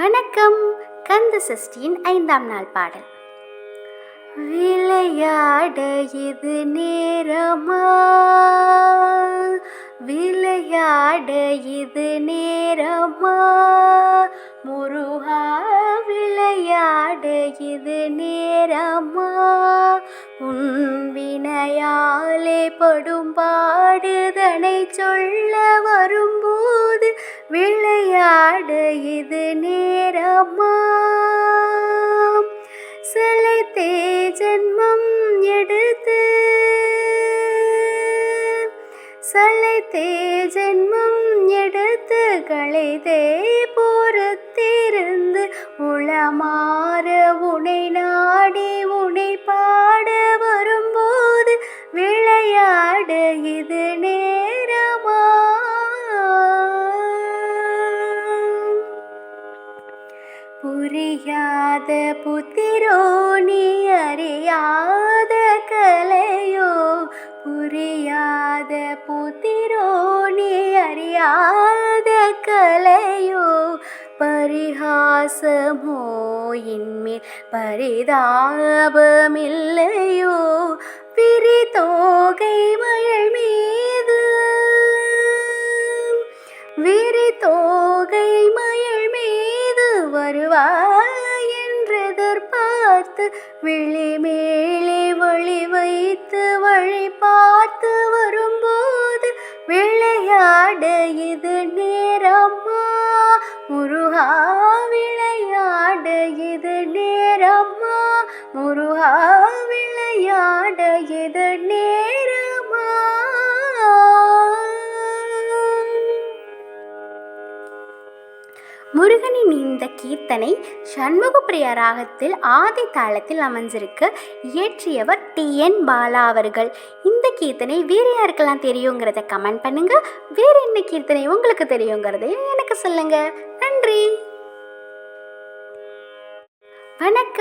வணக்கம். கந்த சஷ்டியின் 5ஆம் நாள் பாடல். விளையாட இது நேரமா, விளையாட இது நேரமா, முருகா விளையாட இது நேரமா, உன் வினையாலே படும் பாடுதனை சொல்ல வரும்போது விளையாட இது நேரமா, சலைத்தே ஜென்மம் எடுத்து, சலைத்தே ஜென்மம் எடுத்து களைதே பொறுத்திருந்து உளமாற உனை நாடி உனை பாட வரும்போது விளையாட இது நேரமா, புரியாத புத்திரோ நீ அறியாத கலையோ, புரியாத புத்திரோ நீ அறியாத கலையோ, பரிகாசமோ இன்மேல் பரிதாபமில்லையோ, விரிதோகை மயில் மீது, விரிதோகை மயில் மீது வருவாய் என்றெதிர்பார்த்து விழி மேலே வழி வைத்து வழி பார்த்து வரும்போது விளையாட இது நேரமா, முருகா விளையாட இது நேரமா, முருகா விளையாட இது நேரமா. முருகனின் இந்த கீர்த்தனை சண்முகப்பிரியா ராகத்தில் ஆதி தாளத்தில் அமைஞ்சிருக்கு. இயற்றியவர் TN பாலா அவர்கள். இந்த கீர்த்தனை வேறு யாருக்கெல்லாம் தெரியுங்கிறத கமெண்ட் பண்ணுங்க. வேறு என்ன கீர்த்தனை உங்களுக்கு தெரியுங்கிறதையும் எனக்கு சொல்லுங்க. நன்றி. வணக்கம்.